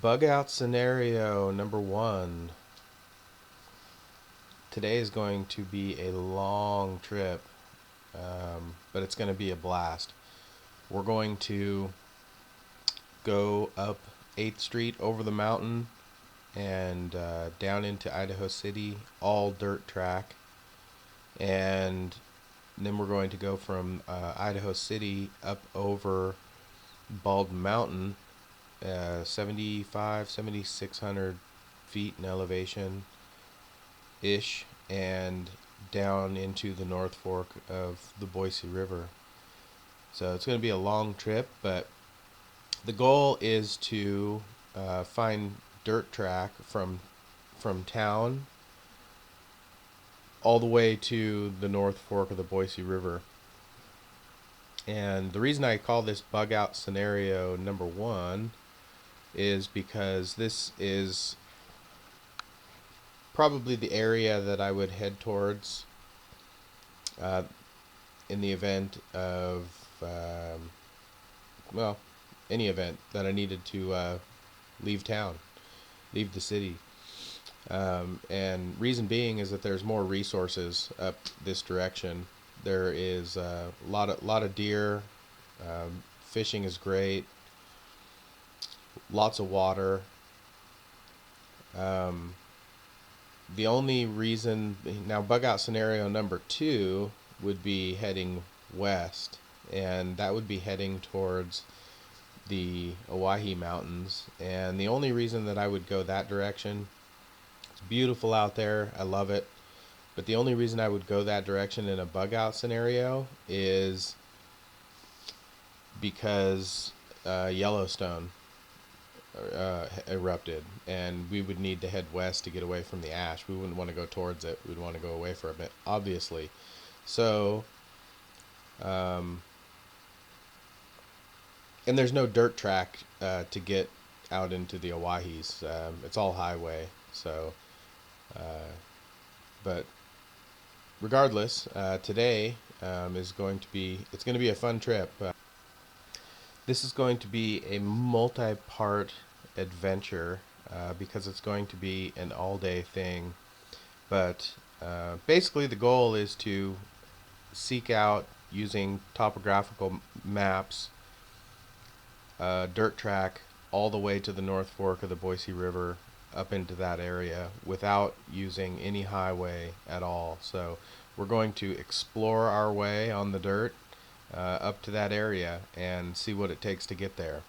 Bug out scenario number one. Today is going to be a long trip, but it's going to be a blast. We're going to go up 8th Street over the mountain and down into Idaho City, all dirt track. And then we're going to go from Idaho City up over Bald Mountain, 7,600 feet in elevation ish, and down into the North Fork of the Boise River. So it's going to be a long trip, but the goal is to find dirt track from town all the way to the North Fork of the Boise River. And the reason I call this bug out scenario number one is because this is probably the area that I would head towards in the event of, any event that I needed to leave town, leave the city. And reason being is that there's more resources up this direction. There is a lot of deer. Fishing is great. Lots of water. The only reason now, bug out scenario number two would be heading west, and that would be heading towards the Owyhee Mountains. And the only reason that I would go that direction, it's beautiful out there, I love it, but the only reason I would go that direction in a bug out scenario is because Yellowstone erupted, and we would need to head west to get away from the ash. We wouldn't want to go towards it. We'd want to go away from it, obviously. So, and there's no dirt track to get out into the Owyahees. It's all highway. So, but regardless, today is going to be, it's going to be a fun trip. This is going to be a multi-part adventure because it's going to be an all-day thing. But basically the goal is to seek out, using topographical maps, dirt track all the way to the North Fork of the Boise River up into that area without using any highway at all. So we're going to explore our way on the dirt up to that area and see what it takes to get there.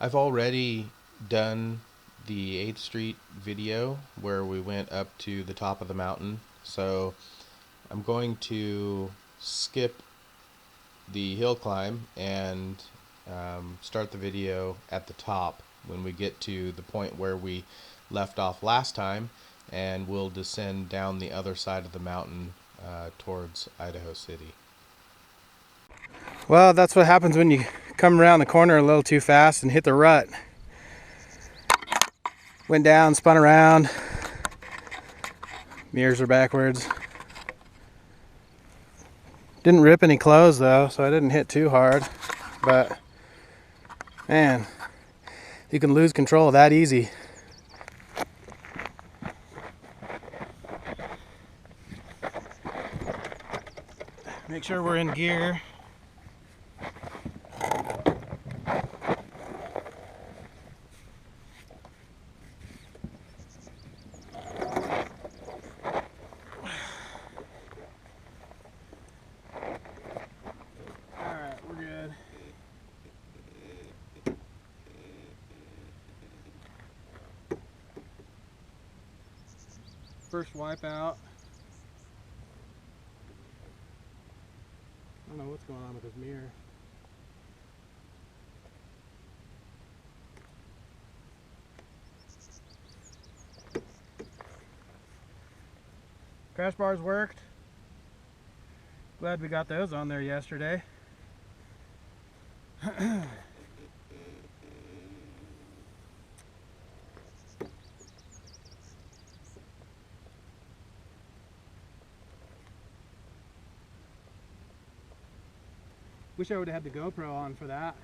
I've already done the 8th Street video where we went up to the top of the mountain, so I'm going to skip the hill climb and start the video at the top when we get to the point where we left off last time, and we'll descend down the other side of the mountain towards Idaho City. Well, that's what happens when you come around the corner a little too fast and hit the rut. Went down, spun around. Mirrors are backwards. Didn't rip any clothes though, so I didn't hit too hard. But man, you can lose control that easy. Make sure we're in gear. Alright, we're good. First wipeout. I don't know what's going on with this mirror. Crash bars worked. Glad we got those on there yesterday. Wish I would have had the GoPro on for that.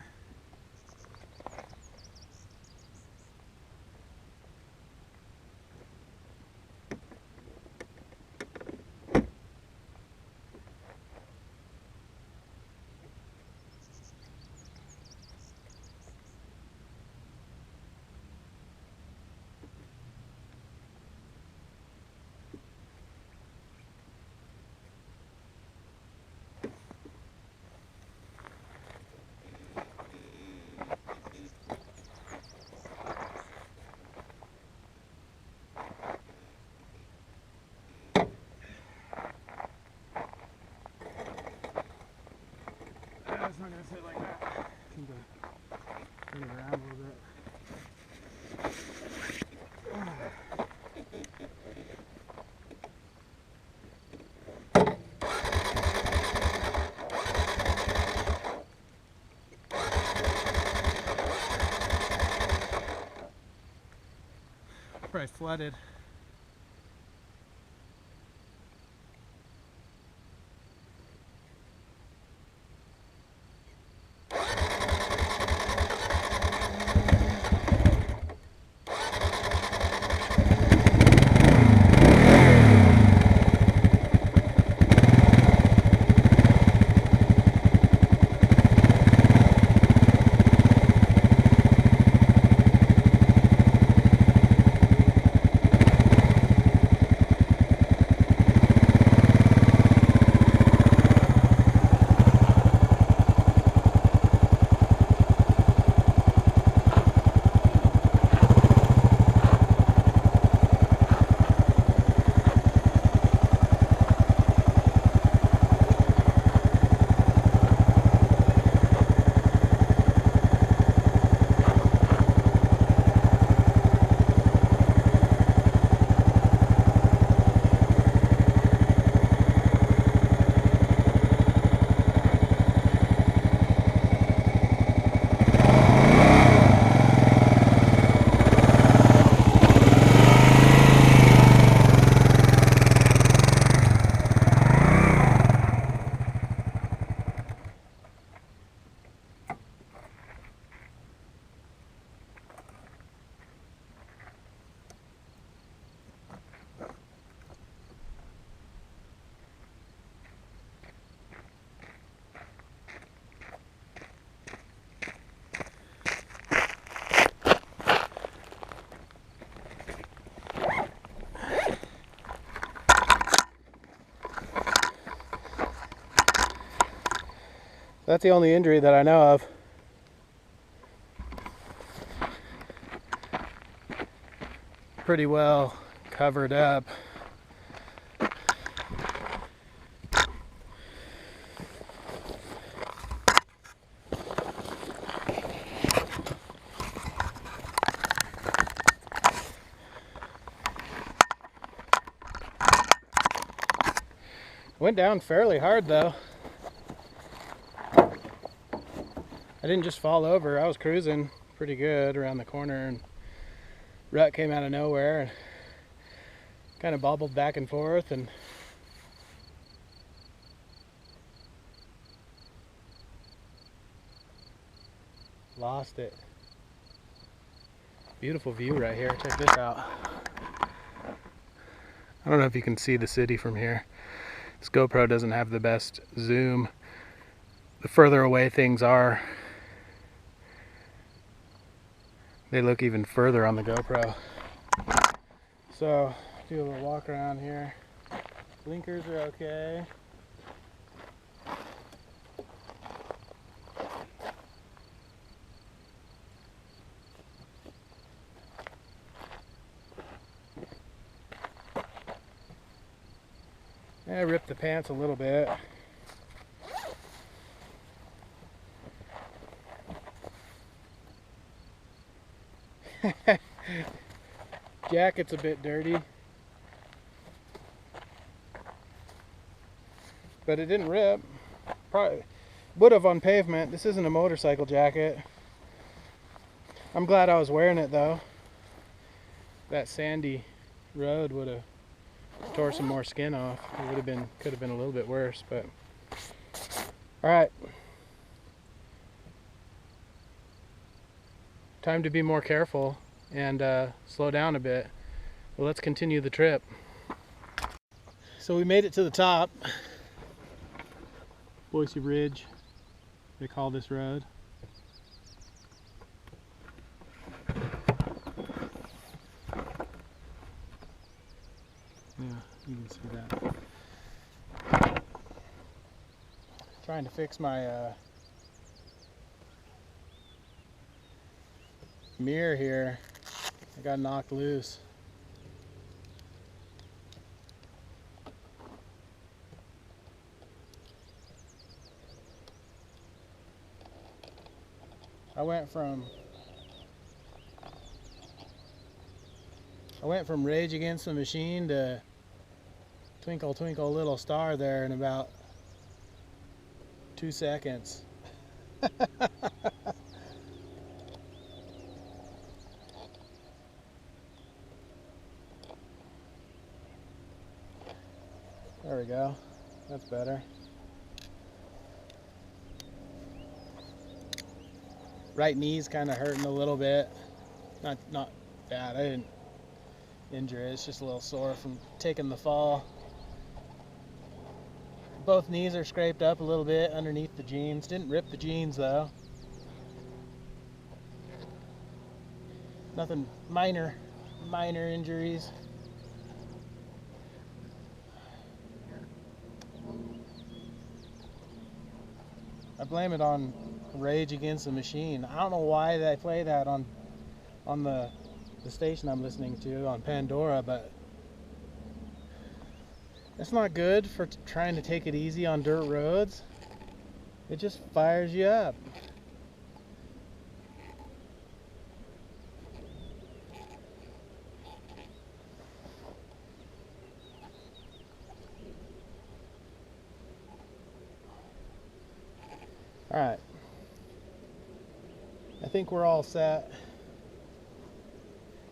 It's not gonna sit like that. Need to turn it around a little bit. Probably flooded. That's the only injury that I know of. Pretty well covered up. Went down fairly hard though. I didn't just fall over. I was cruising pretty good around the corner and rut came out of nowhere and kind of bobbled back and forth and lost it. Beautiful view right here. Check this out. I don't know if you can see the city from here. This GoPro doesn't have the best zoom. The further away things are, they look even further on the GoPro. So, do a little walk around here. Blinkers are okay. I ripped the pants a little bit. Jacket's a bit dirty, but it didn't rip. Probably would have on pavement. This isn't a motorcycle jacket. I'm glad I was wearing it though. That sandy road would have tore some more skin off. It would have been, could have been a little bit worse, but all right. time to be more careful and slow down a bit. Well, let's continue the trip. So we made it to the top. Boise Ridge, they call this road. Yeah, you can see that. Trying to fix my mirror here. I got knocked loose. I went from Rage Against the Machine to Twinkle Twinkle Little Star there in about 2 seconds. There we go. That's better. Right knee's kind of hurting a little bit. Not bad. I didn't injure it. It's just a little sore from taking the fall. Both knees are scraped up a little bit underneath the jeans. Didn't rip the jeans though. Nothing minor injuries. I blame it on Rage Against the Machine. I don't know why they play that on the station I'm listening to on Pandora, but it's not good for trying to take it easy on dirt roads. It just fires you up. All right. I think we're all set.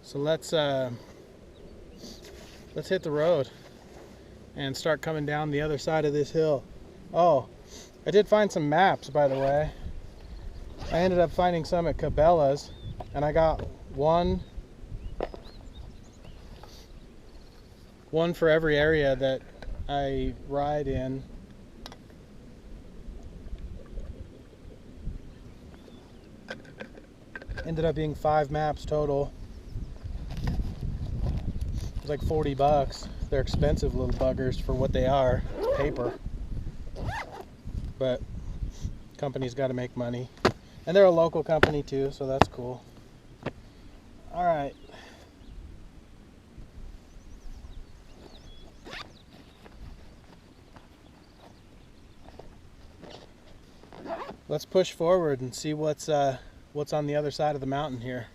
So let's hit the road and start coming down the other side of this hill. Oh, I did find some maps, by the way. I ended up finding some at Cabela's, and I got one for every area that I ride in. Ended up being 5 maps total. It was like $40. They're expensive little buggers for what they are, paper. But company's got to make money. And they're a local company too, so that's cool. All right. Let's push forward and see what's on the other side of the mountain here.